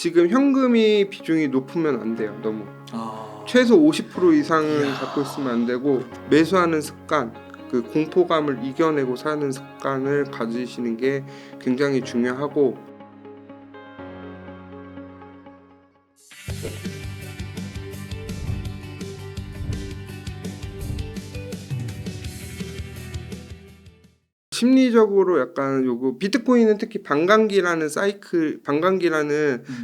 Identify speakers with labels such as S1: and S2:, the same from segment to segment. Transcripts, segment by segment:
S1: 지금 현금이 비중이 높으면 안 돼요. 너무 최소 50% 이상은 갖고 있으면 안 되고, 매수하는 습관, 그 공포감을 이겨내고 사는 습관을 가지시는 게 굉장히 중요하고, 심리적으로 약간 요거 비트코인은 특히 반감기라는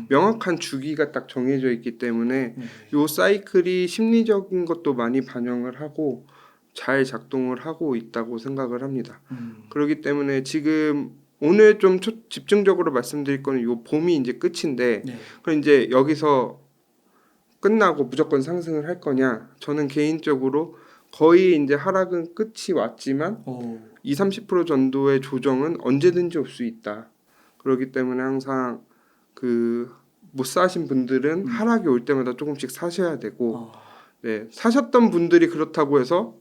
S1: 명확한 주기가 딱 정해져 있기 때문에 요 사이클이 심리적인 것도 많이 반영을 하고 잘 작동을 하고 있다고 생각을 합니다. 그렇기 때문에 지금 오늘 좀 집중적으로 말씀드릴 거는 요 봄이 이제 끝인데, 그럼 이제 여기서 끝나고 무조건 상승을 할 거냐? 저는 개인적으로 거의 이제 하락은 끝이 왔지만 20-30% 정도의 조정은 언제든지 올 수 있다. 그렇기 때문에 항상 그 못 사신 분들은 하락이 올 때마다 조금씩 사셔야 되고, 네, 사셨던 분들이 그렇다고 해서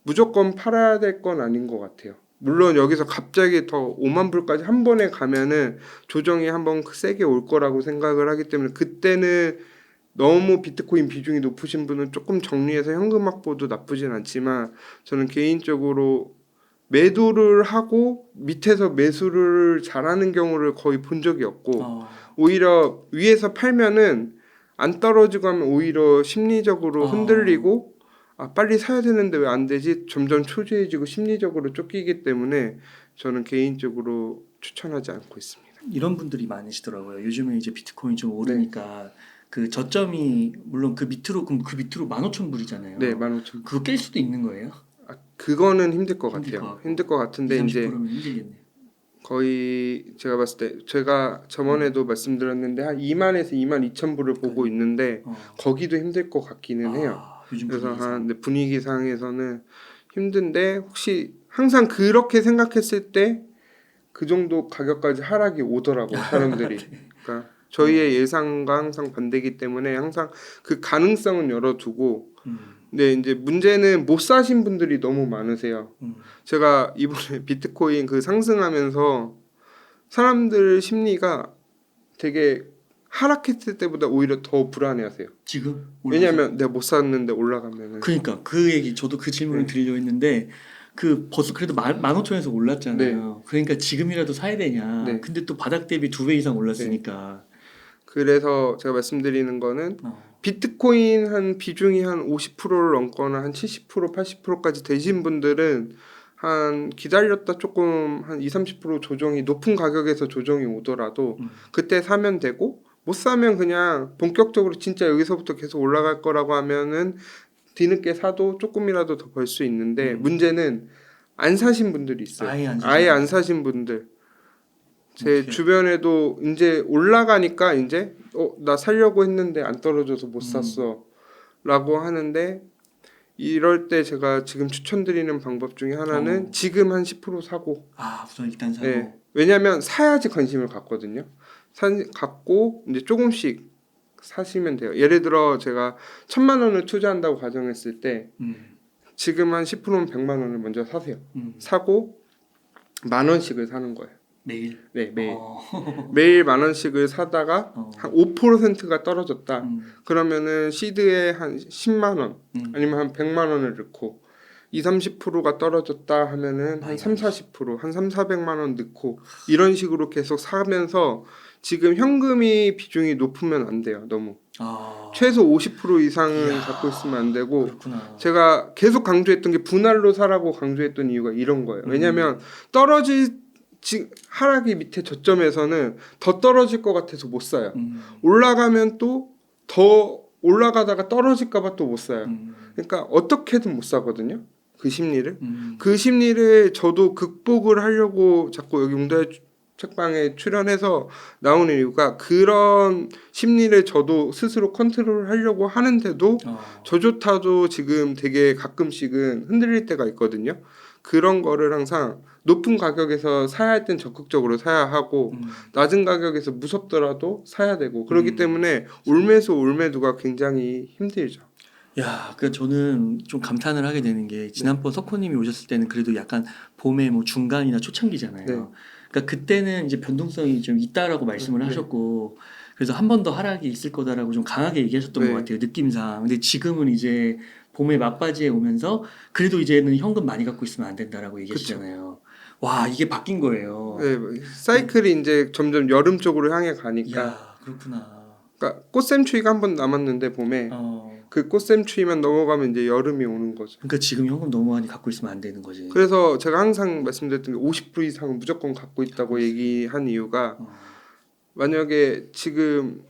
S1: 무조건 팔아야 될 건 아닌 것 같아요. 물론 여기서 갑자기 더 5만 불까지 한 번에 가면은 조정이 한번 세게 올 거라고 생각을 하기 때문에, 그때는 너무 비트코인 비중이 높으신 분은 조금 정리해서 현금 확보도 나쁘진 않지만, 저는 개인적으로 매도를 하고 밑에서 매수를 잘하는 경우를 거의 본 적이 없고, 오히려 위에서 팔면은 안 떨어지고 하면 오히려 심리적으로 흔들리고, 빨리 사야 되는데 왜 안 되지? 점점 초조해지고 심리적으로 쫓기기 때문에 저는 개인적으로 추천하지 않고 있습니다.
S2: 이런 분들이 많으시더라고요. 요즘에 이제 비트코인 좀 오르니까 그 저점이 물론 그 밑으로 15,000불이잖아요.
S1: 네, 15,000불.
S2: 그거 깰 수도 있는 거예요?
S1: 그거는 힘들 것 같아요. 힘들 것 같은데,
S2: 20,
S1: 이제
S2: 30%면 힘들겠네요.
S1: 거의 제가 봤을 때, 제가 저번에도 말씀드렸는데 한 2만에서 22,000불을 보고 있는데 거기도 힘들 것 같기는 해요.
S2: 요즘
S1: 그래서
S2: 분위기상.
S1: 분위기상에서는 힘든데, 혹시 항상 그렇게 생각했을 때 그 정도 가격까지 하락이 오더라고 사람들이. 그러니까 저희의 예상과 항상 반대이기 때문에 항상 그 가능성은 열어두고, 근데 이제 문제는 못 사신 분들이 너무 많으세요. 제가 이번에 비트코인 그 상승하면서 사람들 심리가 되게 하락했을 때보다 오히려 더 불안해하세요.
S2: 지금?
S1: 왜냐하면 내가 못 샀는데 올라가면은.
S2: 그러니까 그 얘기 저도 그 질문을 드리려고 했는데, 그 벌써 그래도 15,000에서 올랐잖아요. 그러니까 지금이라도 사야 되냐. 근데 또 바닥 대비 2배 이상 올랐으니까.
S1: 그래서 제가 말씀드리는 거는 비트코인 한 비중이 한 50%를 넘거나 한 70%, 80%까지 되신 분들은 한 기다렸다 조금 한 20-30% 조정이, 높은 가격에서 조정이 오더라도 그때 사면 되고, 못 사면 그냥 본격적으로 진짜 여기서부터 계속 올라갈 거라고 하면은 뒤늦게 사도 조금이라도 더 벌 수 있는데, 문제는 안 사신 분들이 있어요. 아예 안 사신 분들. 제 주변에도 이제 올라가니까 이제 나 살려고 했는데 안 떨어져서 못 샀어 라고 하는데, 이럴 때 제가 지금 추천드리는 방법 중에 하나는 지금 한 10% 사고,
S2: 우선 일단 사고.
S1: 왜냐면 사야지 관심을 갖거든요. 갖고 이제 조금씩 사시면 돼요. 예를 들어 제가 1,000만 원을 투자한다고 가정했을 때 지금 한 10%면 100만 원을 먼저 사세요. 사고 10,000원씩을 사는 거예요.
S2: 매일?
S1: 네, 매일. 매일 10,000원씩을 사다가 한 5%가 떨어졌다. 그러면은 시드에 한 10만 원 아니면 한 100만 원을 넣고, 20-30%가 떨어졌다 하면은 한 30-40%, 한 300-400만 원 넣고, 이런 식으로 계속 사면서, 지금 현금이 비중이 높으면 안 돼요. 너무. 최소 50% 이상은 갖고 있으면 안 되고,
S2: 그렇구나.
S1: 제가 계속 강조했던 게 분할로 사라고 강조했던 이유가 이런 거예요. 왜냐면 하락이 밑에 저점에서는 더 떨어질 것 같아서 못 사요. 올라가면 또 더 올라가다가 떨어질까봐 또 못 사요. 그러니까 어떻게든 못 사거든요. 그 심리를. 그 심리를 저도 극복을 하려고 자꾸 여기 웅다의 책방에 출연해서 나오는 이유가, 그런 심리를 저도 스스로 컨트롤 하려고 하는데도 저조차도 지금 되게 가끔씩은 흔들릴 때가 있거든요. 그런 거를 항상 높은 가격에서 사야 할 땐 적극적으로 사야 하고, 낮은 가격에서 무섭더라도 사야 되고, 그렇기 때문에 올매수 올매도가 굉장히 힘들죠.
S2: 그 저는 좀 감탄을 하게 되는 게, 지난번 석호님이 오셨을 때는 그래도 약간 봄의 뭐 중간이나 초창기잖아요. 그러니까 그때는 이제 변동성이 좀 있다라고 말씀을 하셨고, 그래서 한 번 더 하락이 있을 거다라고 좀 강하게 얘기하셨던
S1: 네.
S2: 것 같아요, 느낌상. 근데 지금은 이제 봄의 막바지에 오면서 그래도 이제는 현금 많이 갖고 있으면 안 된다라고 얘기하시잖아요. 와, 이게 바뀐 거예요.
S1: 네, 사이클이 이제 점점 여름 쪽으로 향해 가니까.
S2: 이야, 그렇구나.
S1: 그러니까 꽃샘추위가 한 번 남았는데 봄에 그 꽃샘추위만 넘어가면 이제 여름이 오는 거죠.
S2: 그러니까 지금 현금 너무 많이 갖고 있으면 안 되는 거지.
S1: 그래서 제가 항상 말씀드렸던 게 50% 이상은 무조건 갖고 있다고 얘기한 이유가 만약에 지금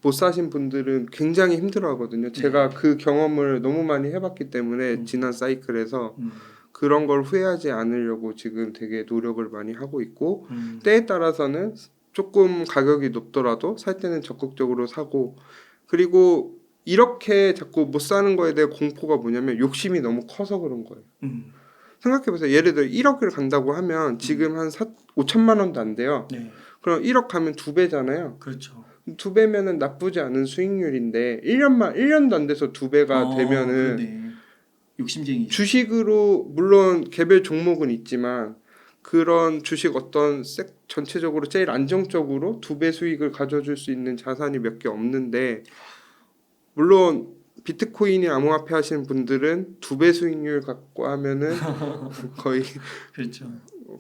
S1: 못 사신 분들은 굉장히 힘들어하거든요. 제가 그 경험을 너무 많이 해봤기 때문에 지난 사이클에서 그런 걸 후회하지 않으려고 지금 되게 노력을 많이 하고 있고 때에 따라서는 조금 가격이 높더라도 살 때는 적극적으로 사고 그리고 이렇게 자꾸 못 사는 거에 대해 공포가 뭐냐면 욕심이 너무 커서 그런 거예요. 생각해보세요. 예를 들어 1억을 간다고 하면 지금 한 5천만 원도 안 돼요.
S2: 네.
S1: 그럼 1억 가면 2배잖아요.
S2: 그렇죠.
S1: 2배면은 나쁘지 않은 수익률인데 1년도 안 돼서 2배가 되면은
S2: 그러네. 욕심쟁이.
S1: 주식으로 물론 개별 종목은 있지만 그런 주식 어떤 전체적으로 제일 안정적으로 2배 수익을 가져줄 수 있는 자산이 몇 개 없는데 물론 비트코인이 암호화폐 하시는 분들은 2배 수익률 갖고 하면은 거의
S2: 그렇죠.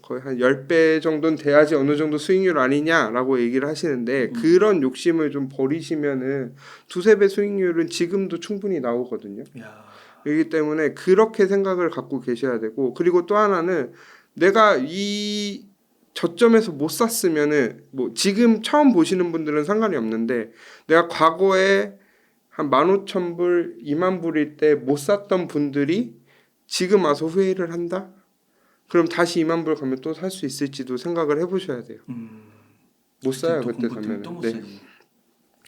S1: 거의 한 10배 정도는 돼야지 어느 정도 수익률 아니냐라고 얘기를 하시는데 그런 욕심을 좀 버리시면은 2~3배 수익률은 지금도 충분히 나오거든요.
S2: 야.
S1: 그렇기 때문에 그렇게 생각을 갖고 계셔야 되고 그리고 또 하나는 내가 이 저점에서 못 샀으면은 뭐 지금 처음 보시는 분들은 상관이 없는데 내가 과거에 한 15,000불, 20,000불일 때 못 샀던 분들이 지금 와서 후회를 한다? 그럼 다시 20,000불 가면 또 살 수 있을지도 생각을 해보셔야 돼요. 못 사요 그때 가면. 네.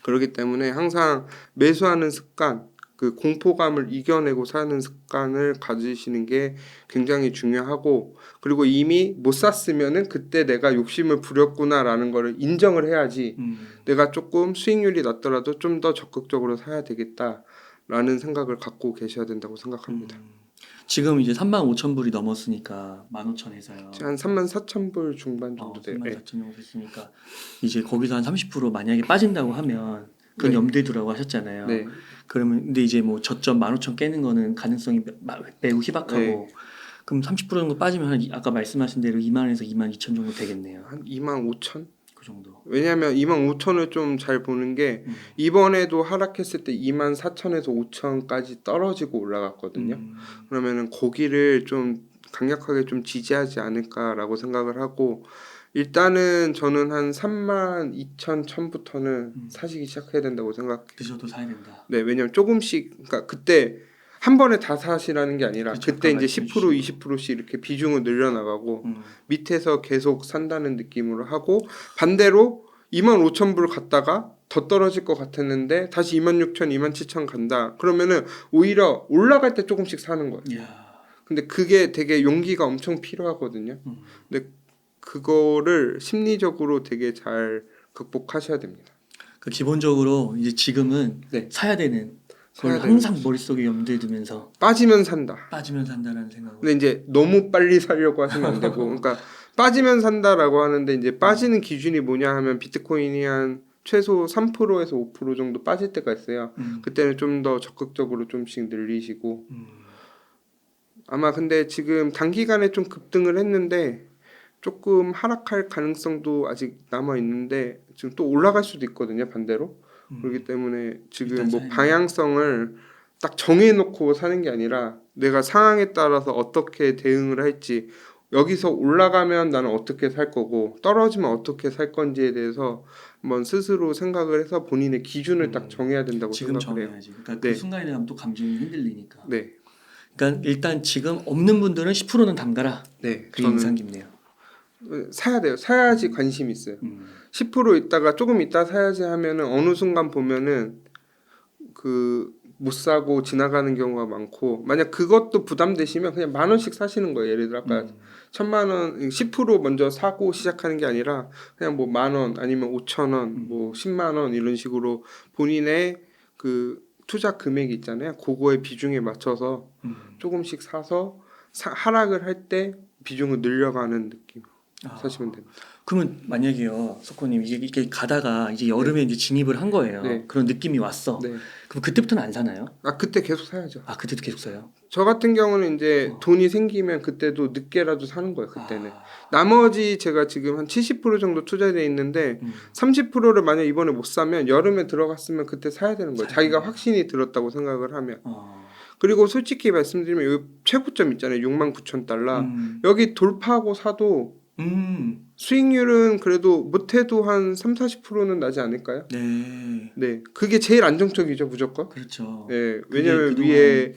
S1: 그렇기 때문에 항상 매수하는 습관, 그 공포감을 이겨내고 사는 습관을 가지시는 게 굉장히 중요하고 그리고 이미 못 샀으면은 그때 내가 욕심을 부렸구나라는 거를 인정을 해야지 내가 조금 수익률이 낮더라도 좀 더 적극적으로 사야 되겠다라는 생각을 갖고 계셔야 된다고 생각합니다.
S2: 지금 이제 35,000불이 넘었으니까 15,000에서요.
S1: 한 34,000불 중반 정도 돼요.
S2: 34,000 정도 됐으니까 이제 거기서 한 30% 만약에 빠진다고 하면 그건
S1: 네.
S2: 염두에 두라고 하셨잖아요.
S1: 네.
S2: 그러면 근데 이제 뭐 저점 15,000 깨는 거는 가능성이 매우 희박하고
S1: 네.
S2: 그럼 30% 정도 빠지면 한 아까 말씀하신 대로 20,000에서 22,000 정도 되겠네요.
S1: 한 25,000?
S2: 그 정도.
S1: 왜냐하면 25,000을 좀 잘 보는 게 이번에도 하락했을 때 24,000에서 5,000까지 떨어지고 올라갔거든요. 그러면은 거기를 좀 강력하게 좀 지지하지 않을까라고 생각을 하고 일단은 저는 한 32,000, 1,000부터는 사시기 시작해야 된다고 생각해요.
S2: 늦어도 사야 된다.
S1: 네, 왜냐면 조금씩 그러니까 그때 한 번에 다 사시라는 게 아니라
S2: 그쵸,
S1: 그때
S2: 아까
S1: 이제 10%, 20%씩 이렇게 비중을 늘려나가고 밑에서 계속 산다는 느낌으로 하고 반대로 25,000불 갔다가 더 떨어질 것 같았는데 다시 26,000, 27,000 간다. 그러면은 오히려 올라갈 때 조금씩 사는 거예요.
S2: 이야.
S1: 근데 그게 되게 용기가 엄청 필요하거든요. 근데 그거를 심리적으로 되게 잘 극복하셔야 됩니다.
S2: 그 기본적으로 이제 지금은
S1: 네.
S2: 사야 되는 그걸
S1: 사야
S2: 항상
S1: 되는
S2: 머릿속에 염두에 두면서
S1: 빠지면 산다.
S2: 빠지면 산다라는 생각으로.
S1: 근데 이제 너무 빨리 살려고 하시면 안 되고, 그러니까 빠지면 산다라고 하는데 이제 빠지는 기준이 뭐냐 하면 비트코인이 한 최소 3%에서 5% 정도 빠질 때가 있어요. 그때는 좀 더 적극적으로 좀씩 늘리시고. 아마 근데 지금 단기간에 좀 급등을 했는데 조금 하락할 가능성도 아직 남아 있는데 지금 또 올라갈 수도 있거든요, 반대로. 그렇기 때문에 지금
S2: 일단
S1: 뭐
S2: 사야
S1: 방향성을 딱 정해놓고 사는 게 아니라 내가 상황에 따라서 어떻게 대응을 할지 여기서 올라가면 나는 어떻게 살 거고 떨어지면 어떻게 살 건지에 대해서 한번 스스로 생각을 해서 본인의 기준을 딱 정해야 된다고
S2: 지금
S1: 생각을 해요.
S2: 정해야지. 그러니까
S1: 네.
S2: 그 순간에 되면 또 감정이 흔들리니까.
S1: 네,
S2: 그러니까 일단 지금 없는 분들은 10%는 담가라.
S1: 네,
S2: 그게
S1: 저는
S2: 인상 깊네요.
S1: 사야 돼요. 사야지 관심이 있어요. 10% 있다가 조금 있다 사야지 하면은 어느 순간 보면은 그 못 사고 지나가는 경우가 많고 만약 그것도 부담되시면 그냥 10,000원씩 사시는 거예요. 예를 들어 아까 1,000,000원 10% 먼저 사고 시작하는 게 아니라 그냥 뭐 10,000원 아니면 5,000원 뭐 10만 원 이런 식으로 본인의 그 투자 금액이 있잖아요. 그거의 비중에 맞춰서 조금씩 사서 하락을 할 때 비중을 늘려가는 느낌 사시면 됩니다.
S2: 그러면 만약에요, 소코님 이게 가다가 이제 여름에 이제 진입을 한 거예요.
S1: 네.
S2: 그런 느낌이 왔어.
S1: 네.
S2: 그럼 그때부터는 안 사나요?
S1: 그때 계속 사야죠.
S2: 그때도 계속 사요?
S1: 저 같은 경우는 이제
S2: 어.
S1: 돈이 생기면 그때도 늦게라도 사는 거예요. 그때는.
S2: 아,
S1: 나머지 제가 지금 한 70% 정도 투자돼 있는데 30%를 만약 이번에 못 사면 여름에 들어갔으면 그때 사야 되는 거예요.
S2: 사야
S1: 자기가
S2: 되는
S1: 확신이 들었다고 생각을 하면.
S2: 어.
S1: 그리고 솔직히 말씀드리면 여기 최고점 있잖아요. 69,000달러.
S2: 음.
S1: 여기 돌파하고 사도 수익률은 그래도 못해도 한 30-40%는 나지 않을까요?
S2: 네.
S1: 네. 그게 제일 안정적이죠, 무조건.
S2: 그렇죠.
S1: 네.
S2: 그게
S1: 왜냐면
S2: 그동안
S1: 위에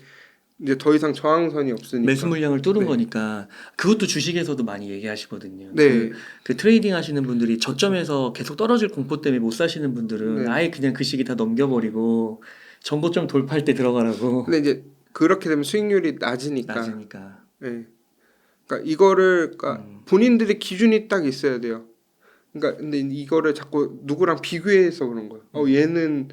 S1: 이제 더 이상 저항선이 없으니까.
S2: 매수 물량을 뚫은
S1: 네.
S2: 거니까 그것도 주식에서도 많이 얘기하시거든요.
S1: 네.
S2: 그 트레이딩 하시는 분들이 저점에서 계속 떨어질 공포 때문에 못 사시는 분들은
S1: 네.
S2: 아예 그냥 그 시기 다 넘겨버리고 정고점 돌파할 때 들어가라고.
S1: 근데 이제 그렇게 되면 수익률이 낮으니까.
S2: 낮으니까.
S1: 네. 그러니까 이거를 본인들의 기준이 딱 있어야 돼요. 그러니까 근데 이거를 자꾸 누구랑 비교해서 그런 거예요. 얘는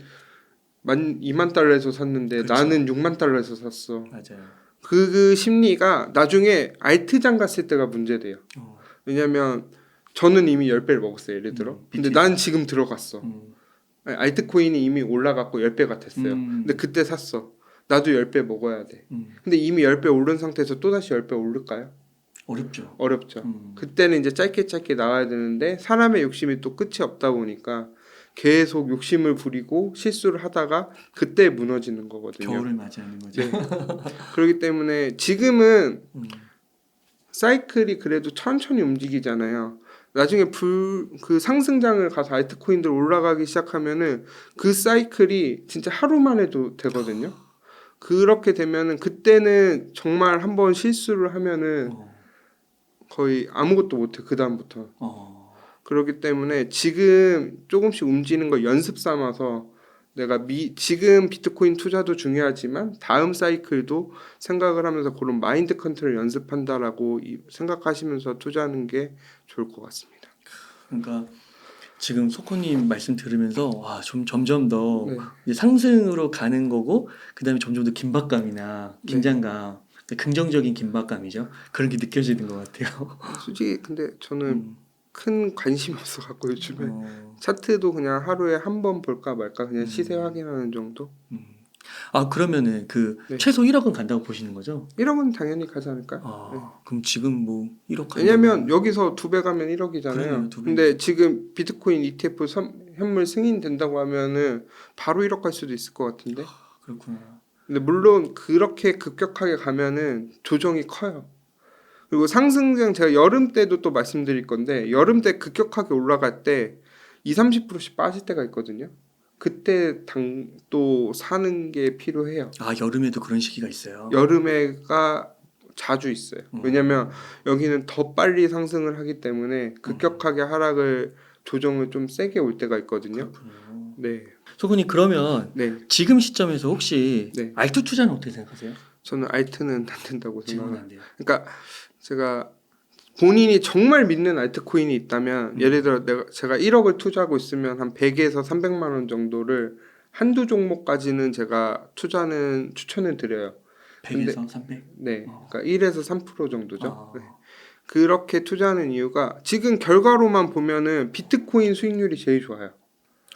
S1: 2만 달러에서 샀는데
S2: 그렇죠.
S1: 나는 6만 달러에서 샀어.
S2: 맞아요.
S1: 그 심리가 나중에 알트장 갔을 때가 문제돼요. 왜냐면 저는 이미 10배를 먹었어요. 예를 들어. 근데 난 지금 들어갔어. 아니, 알트코인이 이미 올라갔고 10배가 됐어요. 근데 그때 샀어. 나도 10배 먹어야 돼. 근데 이미 10배 오른 상태에서 또다시 10배 오를까요?
S2: 어렵죠.
S1: 어렵죠. 그때는 이제 짧게 나와야 되는데 사람의 욕심이 또 끝이 없다 보니까 계속 욕심을 부리고 실수를 하다가 그때 무너지는 거거든요.
S2: 겨울을 맞이하는 거죠.
S1: 네. 그렇기 때문에 지금은 사이클이 그래도 천천히 움직이잖아요. 나중에 그 상승장을 가서 알트코인들 올라가기 시작하면은 그 사이클이 진짜 하루만 해도 되거든요. 그렇게 되면은 그때는 정말 한번 실수를 하면은 거의 아무것도 못해 그 다음부터. 그렇기 때문에 지금 조금씩 움직이는 거 연습 삼아서 내가 지금 비트코인 투자도 중요하지만 다음 사이클도 생각을 하면서 그런 마인드 컨트롤 연습한다라고 생각하시면서 투자하는 게 좋을 것 같습니다.
S2: 그러니까 지금 소코님 말씀 들으면서 와, 좀 점점 더
S1: 네.
S2: 이제 상승으로 가는 거고 그다음에 점점 더 긴박감이나 긴장감, 긍정적인 긴박감이죠. 그런 게 느껴지는 것 같아요.
S1: 솔직히 근데 저는 큰 관심이 없어갖고 요즘에 차트도 그냥 하루에 한 번 볼까 말까 그냥 시세 확인하는 정도.
S2: 그러면은
S1: 네.
S2: 최소 1억은 간다고 보시는 거죠?
S1: 1억은 당연히 가지 않을까요? 네.
S2: 그럼 지금 뭐 1억 간다고?
S1: 왜냐면 여기서 2배 가면 1억이잖아요.
S2: 그러네요, 2배.
S1: 근데 지금 비트코인 ETF 현물 승인 된다고 하면은 바로 1억 갈 수도 있을 것 같은데.
S2: 그렇구나.
S1: 근데 물론 그렇게 급격하게 가면은 조정이 커요. 그리고 상승장 제가 여름 때도 또 말씀드릴 건데 여름 때 급격하게 올라갈 때 20-30%씩 빠질 때가 있거든요. 그때 또 사는 게 필요해요.
S2: 여름에도 그런 시기가 있어요.
S1: 여름에가 자주 있어요. 왜냐면 여기는 더 빨리 상승을 하기 때문에 급격하게 하락을 조정을 좀 세게 올 때가 있거든요.
S2: 그렇군요.
S1: 네.
S2: 소군이 그러면
S1: 네.
S2: 지금 시점에서 혹시
S1: 네.
S2: 알트 투자는 어떻게 생각하세요?
S1: 저는 알트는 안 된다고
S2: 지금은
S1: 생각해요.
S2: 안 돼요.
S1: 그러니까 제가 본인이 정말 믿는 알트코인이 있다면 예를 들어 제가 1억을 투자하고 있으면 한 100에서 300만 원 정도를 한두 종목까지는 제가 추천을 드려요.
S2: 100에서 300?
S1: 네. 그러니까 1에서 3% 정도죠.
S2: 아.
S1: 네. 그렇게 투자하는 이유가 지금 결과로만 보면은 비트코인 수익률이 제일 좋아요.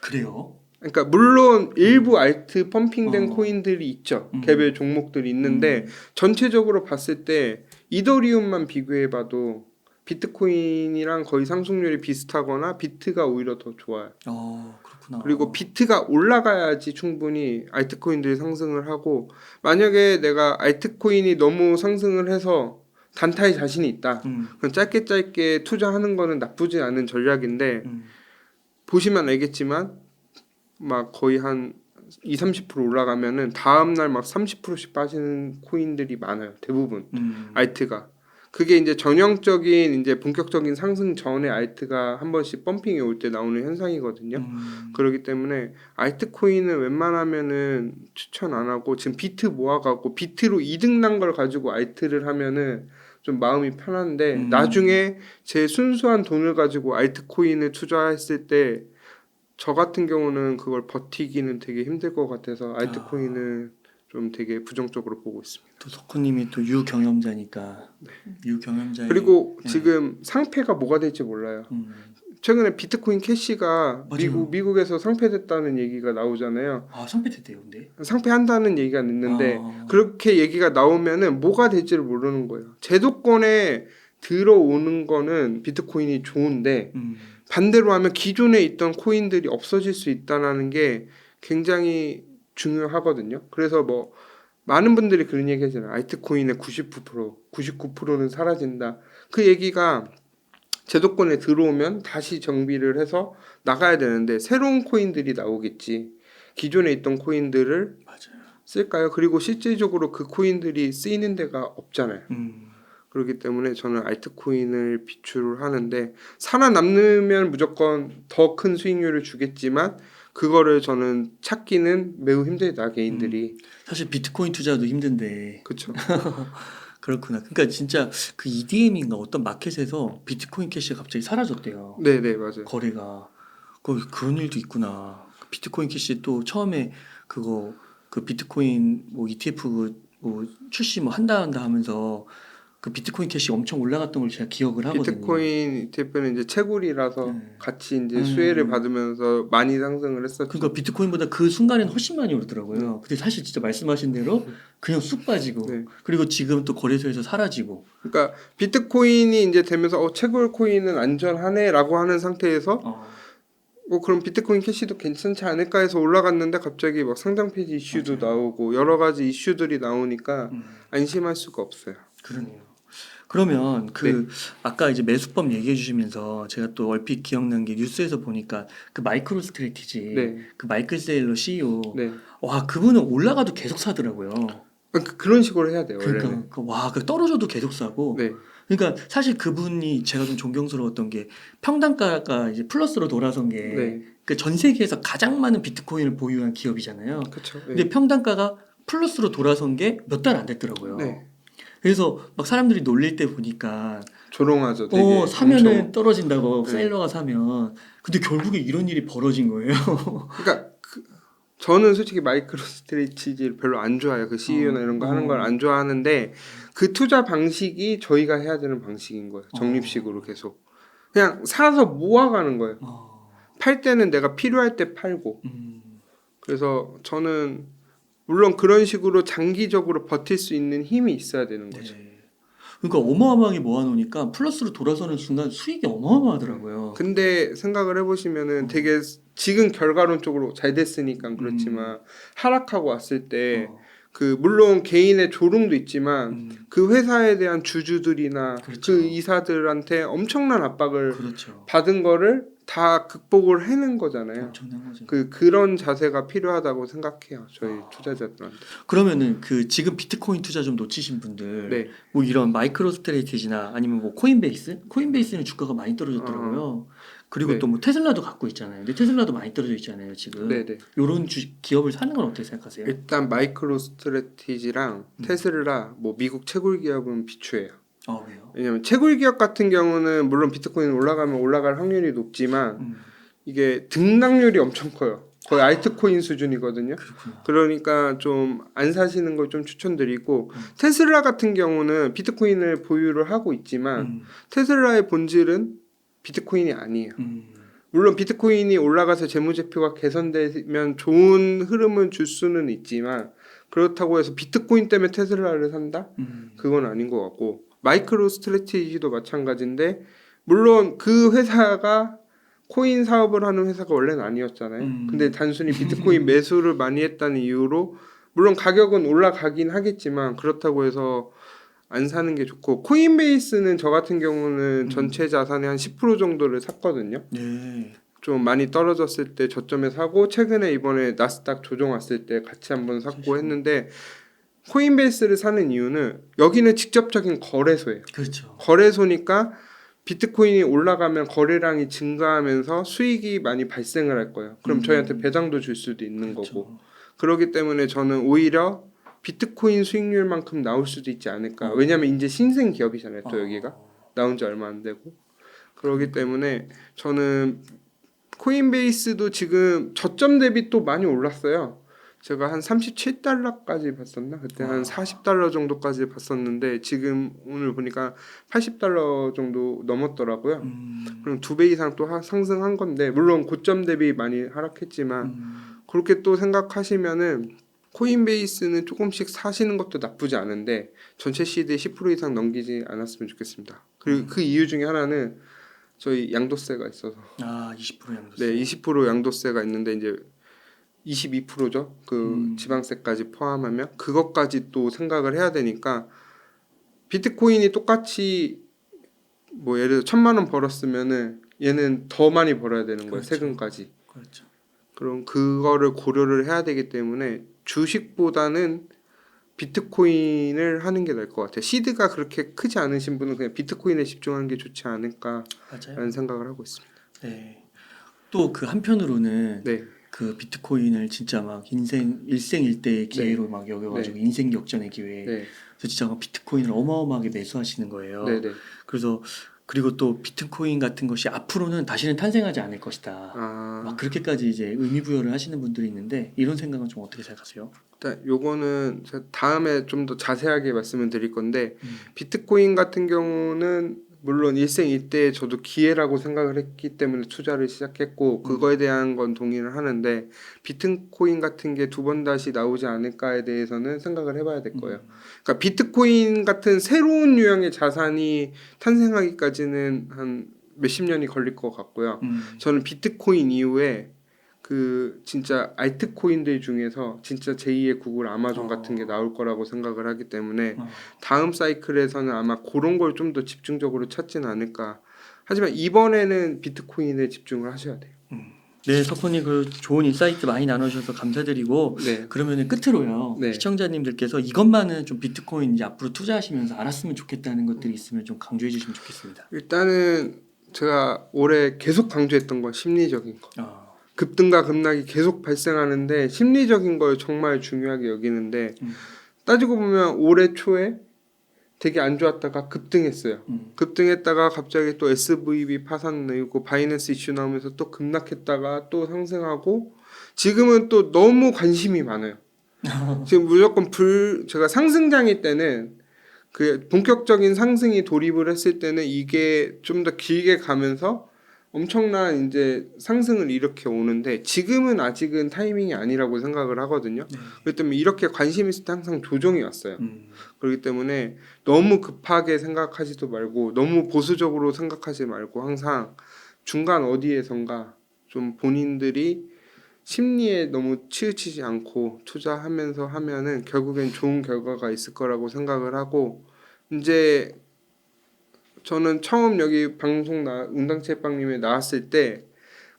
S2: 그래요?
S1: 그러니까 물론 일부 알트 펌핑된
S2: 어.
S1: 코인들이 있죠. 개별 종목들이 있는데 전체적으로 봤을 때 이더리움만 비교해봐도 비트코인이랑 거의 상승률이 비슷하거나 비트가 오히려 더 좋아요.
S2: 그렇구나.
S1: 그리고 비트가 올라가야지 충분히 알트코인들이 상승을 하고 만약에 내가 알트코인이 너무 상승을 해서 단타에 자신이 있다. 그럼 짧게 투자하는 거는 나쁘지 않은 전략인데 보시면 알겠지만 막 거의 한 20-30% 올라가면은 다음날 막 30%씩 빠지는 코인들이 많아요. 대부분 알트가. 그게 이제 전형적인 이제 본격적인 상승 전에 알트가 한 번씩 펌핑이 올 때 나오는 현상이거든요. 그렇기 때문에 알트코인은 웬만하면은 추천 안 하고 지금 비트 모아가고 비트로 이득 난 걸 가지고 알트를 하면은 좀 마음이 편한데 나중에 제 순수한 돈을 가지고 알트코인을 투자했을 때 저 같은 경우는 그걸 버티기는 되게 힘들 것 같아서 알트코인은 좀 되게 부정적으로 보고 있습니다.
S2: 또 석훈님이 또 유경험자니까 유경험자.
S1: 그리고 지금 상패가 뭐가 될지 몰라요. 최근에 비트코인 캐시가
S2: 맞아요.
S1: 미국에서 상패됐다는 얘기가 나오잖아요.
S2: 아 상패됐대요, 근데.
S1: 상패한다는 얘기가 있는데 그렇게 얘기가 나오면은 뭐가 될지를 모르는 거예요. 제도권에 들어오는 거는 비트코인이 좋은데 반대로 하면 기존에 있던 코인들이 없어질 수 있다는 게 굉장히 중요하거든요. 그래서 뭐 많은 분들이 그런 얘기 하잖아요. 알트코인의 99%는 사라진다. 그 얘기가 제도권에 들어오면 다시 정비를 해서 나가야 되는데 새로운 코인들이 나오겠지. 기존에 있던 코인들을
S2: 맞아요.
S1: 쓸까요? 그리고 실질적으로 그 코인들이 쓰이는 데가 없잖아요. 그렇기 때문에 저는 알트코인을 비추를 하는데 살아남으면 무조건 더 큰 수익률을 주겠지만 그거를 저는 찾기는 매우 힘들다, 개인들이.
S2: 사실 비트코인 투자도 힘든데.
S1: 그렇죠.
S2: 그렇구나. 그러니까 진짜 그 EDM인가 어떤 마켓에서 비트코인 캐시가 갑자기 사라졌대요.
S1: 네네, 맞아요.
S2: 거래가. 그런 일도 있구나. 비트코인 캐시 또 처음에 그거 그 비트코인 뭐 ETF 뭐 출시 뭐 한다 하면서 그 비트코인 캐시 엄청 올라갔던 걸 제가 기억을 하거든요.
S1: 비트코인 ETF는 이제 채굴이라서
S2: 네.
S1: 같이 이제 수혜를 받으면서 많이 상승을 했었죠.
S2: 그러니까 비트코인보다 그 순간에는 훨씬 많이 오르더라고요. 근데 사실 진짜 말씀하신 대로 그냥 쑥 빠지고
S1: 네.
S2: 그리고 지금 또 거래소에서 사라지고.
S1: 그러니까 비트코인이 이제 되면서 채굴 코인은 안전하네라고 하는 상태에서 그럼 비트코인 캐시도 괜찮지 않을까 해서 올라갔는데 갑자기 막 상장 폐지 이슈도
S2: 맞아요.
S1: 나오고 여러 가지 이슈들이 나오니까 안심할 수가 없어요.
S2: 그러네요. 그러면
S1: 네.
S2: 아까 이제 매수법 얘기해 주시면서 제가 또 얼핏 기억난 게 뉴스에서 보니까 그 마이크로 스트래티지
S1: 네.
S2: 그 마이클 세일러 CEO
S1: 네.
S2: 와 그분은 올라가도 계속 사더라고요.
S1: 그런 식으로 해야 돼요.
S2: 그러니까
S1: 원래는.
S2: 그 떨어져도 계속 사고.
S1: 네.
S2: 그러니까 사실 그분이 제가 좀 존경스러웠던 게 평단가가 이제 플러스로 돌아선 게
S1: 네.
S2: 그 전 세계에서 가장 많은 비트코인을 보유한 기업이잖아요.
S1: 그렇죠. 네.
S2: 근데 평단가가 플러스로 돌아선 게 몇 달 안 됐더라고요.
S1: 네.
S2: 그래서 막 사람들이 놀릴 때 보니까
S1: 조롱하죠. 되게
S2: 사면은
S1: 엄청.
S2: 떨어진다고
S1: 네.
S2: 세일러가 사면. 근데 결국에 이런 일이 벌어진 거예요.
S1: 그러니까 저는 솔직히 마이크로 스트레치지를 별로 안 좋아해요. 그 CEO나 이런 거 하는 걸 안 좋아하는데 그 투자 방식이 저희가 해야 되는 방식인 거예요. 적립식으로 계속 그냥 사서 모아가는 거예요. 팔 때는 내가 필요할 때 팔고. 그래서 저는 물론 그런 식으로 장기적으로 버틸 수 있는 힘이 있어야 되는 거죠.
S2: 네. 그러니까 어마어마하게 모아놓으니까 플러스로 돌아서는 순간 수익이 어마어마하더라고요.
S1: 근데 생각을 해보시면은 되게 지금 결과론적으로 잘 됐으니까 그렇지만 하락하고 왔을 때 그 물론 개인의 조롱도 있지만 그 회사에 대한 주주들이나
S2: 그렇죠.
S1: 그 이사들한테 엄청난 압박을
S2: 그렇죠.
S1: 받은 거를 다 극복을 해낸 거잖아요.
S2: 엄청난 거죠.
S1: 그런 자세가 필요하다고 생각해요. 저희 투자자들한테.
S2: 그러면은 그 지금 비트코인 투자 좀 놓치신 분들
S1: 네.
S2: 뭐 이런 마이크로 스트레티지나 아니면 뭐 코인베이스는 주가가 많이 떨어졌더라고요. 그리고
S1: 네.
S2: 또 뭐 테슬라도 갖고 있잖아요. 근데 테슬라도 많이 떨어져 있잖아요, 지금.
S1: 네네.
S2: 요런 기업을 사는 건 어떻게 생각하세요?
S1: 일단 마이크로 스트래티지랑 테슬라, 뭐 미국 채굴 기업은 비추해요.
S2: 왜요?
S1: 왜냐면 채굴 기업 같은 경우는 물론 비트코인 올라가면 올라갈 확률이 높지만 이게 등락률이 엄청 커요. 거의 알트코인 수준이거든요.
S2: 그렇구나.
S1: 그러니까 좀 안 사시는 걸 좀 추천드리고 테슬라 같은 경우는 비트코인을 보유를 하고 있지만 테슬라의 본질은 비트코인이 아니에요. 물론 비트코인이 올라가서 재무제표가 개선되면 좋은 흐름을 줄 수는 있지만 그렇다고 해서 비트코인 때문에 테슬라를 산다? 그건 아닌 것 같고 마이크로 스트래티지도 마찬가지인데 물론 그 회사가 코인 사업을 하는 회사가 원래는 아니었잖아요. 근데 단순히 비트코인 매수를 많이 했다는 이유로 물론 가격은 올라가긴 하겠지만 그렇다고 해서 안 사는 게 좋고 코인베이스는 저 같은 경우는 전체 자산의 한 10% 정도를 샀거든요.
S2: 네.
S1: 좀 많이 떨어졌을 때 저점에 사고 최근에 이번에 나스닥 조정 왔을 때 같이 한번 샀고 했는데 코인베이스를 사는 이유는 여기는 직접적인 거래소예요.
S2: 그렇죠.
S1: 거래소니까 비트코인이 올라가면 거래량이 증가하면서 수익이 많이 발생을 할 거예요. 그럼 저희한테 배당도 줄 수도 있는
S2: 그렇죠.
S1: 거고 그렇기 때문에 저는 오히려 비트코인 수익률만큼 나올 수도 있지 않을까. 왜냐하면 이제 신생 기업이잖아요. 또 여기가 나온 지 얼마 안 되고 그렇기 때문에 저는 코인베이스도 지금 저점 대비 또 많이 올랐어요. 제가 한 37달러까지 봤었나? 그때 한
S2: 와.
S1: 40달러 정도까지 봤었는데 지금 오늘 보니까 80달러 정도 넘었더라고요. 그럼 2배 이상 또 상승한 건데 물론 고점 대비 많이 하락했지만 그렇게 또 생각하시면은 코인베이스는 조금씩 사시는 것도 나쁘지 않은데 전체 시드의 10% 이상 넘기지 않았으면 좋겠습니다. 그리고 그 이유 중에 하나는 저희 양도세가 있어서
S2: 20% 양도세.
S1: 네, 20% 양도세가 있는데 이제 22%죠. 그 지방세까지 포함하면 그것까지 또 생각을 해야 되니까 비트코인이 똑같이 뭐 예를 들어 1,000만 원 벌었으면은 얘는 더 많이 벌어야 되는 거예요.
S2: 그렇죠.
S1: 세금까지.
S2: 그렇죠.
S1: 그럼 그거를 고려를 해야 되기 때문에 주식보다는 비트코인을 하는 게 나을 것 같아요. 시드가 그렇게 크지 않으신 분은 그냥 비트코인에 집중하는 게 좋지 않을까라는
S2: 맞아요.
S1: 생각을 하고 있습니다.
S2: 네. 또 그 한편으로는
S1: 네,
S2: 그 비트코인을 진짜 막 일생일대의 기회로 막 여겨가지고 인생 역전의 기회.
S1: 네,
S2: 그래서 진짜 막 비트코인을 어마어마하게 매수하시는 거예요.
S1: 네, 네.
S2: 그래서 그리고 또 비트코인 같은 것이 앞으로는 다시는 탄생하지 않을 것이다. 막 그렇게까지 이제 의미 부여를 하시는 분들이 있는데 이런 생각은 좀 어떻게 생각하세요?
S1: 일단 요거는 제가 다음에 좀 더 자세하게 말씀을 드릴 건데 비트코인 같은 경우는 물론 일생일대에 저도 기회라고 생각을 했기 때문에 투자를 시작했고 그거에 대한 건 동의를 하는데 비트코인 같은 게 2번 다시 나오지 않을까에 대해서는 생각을 해봐야 될 거예요. 그러니까 비트코인 같은 새로운 유형의 자산이 탄생하기까지는 한 몇십 년이 걸릴 것 같고요. 저는 비트코인 이후에 그 진짜 알트코인들 중에서 진짜 제2의 구글, 아마존 같은 게 나올 거라고 생각을 하기 때문에 다음 사이클에서는 아마 그런 걸 좀 더 집중적으로 찾지는 않을까. 하지만 이번에는 비트코인에 집중을 하셔야 돼요.
S2: 네, 석훈님 그 좋은 인사이트 많이 나눠주셔서 감사드리고
S1: 네.
S2: 그러면은 끝으로요.
S1: 네.
S2: 시청자님들께서 이것만은 좀 비트코인 이제 앞으로 투자하시면서 알았으면 좋겠다는 것들이 있으면 좀 강조해 주시면 좋겠습니다.
S1: 일단은 제가 올해 계속 강조했던 건 심리적인 거. 급등과 급락이 계속 발생하는데 심리적인 걸 정말 중요하게 여기는데 따지고 보면 올해 초에 되게 안 좋았다가 급등했어요. 급등했다가 갑자기 또 SVB 파산 내고 바이낸스 이슈 나오면서 또 급락했다가 또 상승하고 지금은 또 너무 관심이 많아요. 지금 무조건 제가 상승장일 때는 그 본격적인 상승이 돌입을 했을 때는 이게 좀 더 길게 가면서 엄청난 이제 상승을 이렇게 오는데 지금은 아직은 타이밍이 아니라고 생각을 하거든요. 그렇기 때문에 이렇게 관심 있을 때 항상 조정이 왔어요. 그렇기 때문에 너무 급하게 생각하지도 말고 너무 보수적으로 생각하지 말고 항상 중간 어디에선가 좀 본인들이 심리에 너무 치우치지 않고 투자하면서 하면은 결국엔 좋은 결과가 있을 거라고 생각을 하고 이제 저는 처음 여기 방송 운당채빵님에 나왔을 때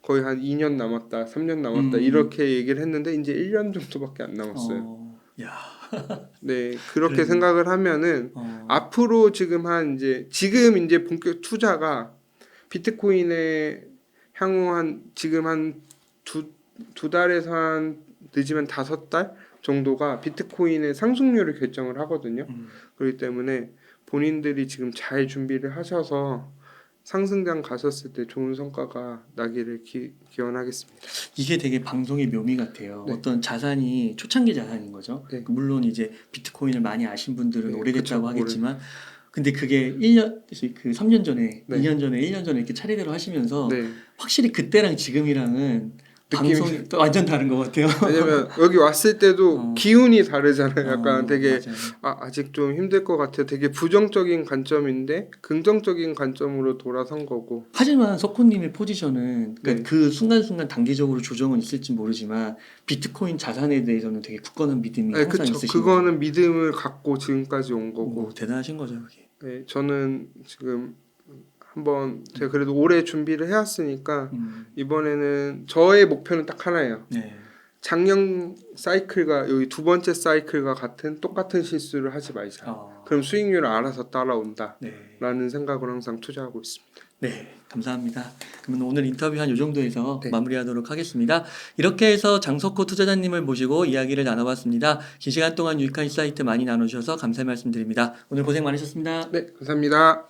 S1: 거의 한 2년 남았다, 3년 남았다 이렇게 얘기를 했는데 이제 1년 정도밖에 안 남았어요.
S2: 야.
S1: 네, 그렇게
S2: 그래도-
S1: 생각을 하면은 앞으로 지금 이제 본격 투자가 비트코인에 향후 지금 한 두 달에서 한 늦으면 5달 정도가 비트코인의 상승률을 결정을 하거든요. 그렇기 때문에 본인들이 지금 잘 준비를 하셔서 상승장 가셨을 때 좋은 성과가 나기를 기원하겠습니다.
S2: 이게 되게 방송의 묘미 같아요.
S1: 네.
S2: 어떤 자산이 초창기 자산인 거죠.
S1: 네.
S2: 물론 이제 비트코인을 많이 아신 분들은
S1: 네,
S2: 오래됐다고
S1: 그쵸,
S2: 하겠지만 근데 그게 3년 전에,
S1: 네.
S2: 2년 전에, 1년 전에 이렇게 차례대로 하시면서
S1: 네.
S2: 확실히 그때랑 지금이랑은
S1: 느낌이
S2: 방송이 또 완전 다른 것 같아요.
S1: 왜냐면 여기 왔을 때도 기운이 다르잖아요. 약간 되게
S2: 맞아요.
S1: 아직 좀 힘들 것 같아요. 되게 부정적인 관점인데 긍정적인 관점으로 돌아선 거고.
S2: 하지만 석호님의 포지션은 그러니까
S1: 네.
S2: 그 순간순간 단기적으로 조정은 있을지 모르지만 비트코인 자산에 대해서는 되게 굳건한 믿음이
S1: 네,
S2: 항상
S1: 그쵸.
S2: 있으신
S1: 그거는 믿음을 갖고 지금까지 온 거고.
S2: 거고 대단하신 거죠 여기.
S1: 네, 저는 지금 한번 제가 그래도 오래 준비를 해왔으니까 이번에는 저의 목표는 딱 하나예요.
S2: 네.
S1: 작년 사이클과 여기 2번째 사이클과 똑같은 실수를 하지 말자. 그럼 수익률은 알아서 따라온다.
S2: 네.
S1: 라는 생각으로 항상 투자하고 있습니다.
S2: 네, 감사합니다. 그러면 오늘 인터뷰 한 요 정도에서
S1: 네.
S2: 마무리하도록 하겠습니다. 이렇게 해서 장석호 투자자님을 모시고 이야기를 나눠봤습니다. 긴 시간 동안 유익한 인사이트 많이 나눠주셔서 감사의 말씀드립니다. 오늘 고생 많으셨습니다.
S1: 네, 감사합니다.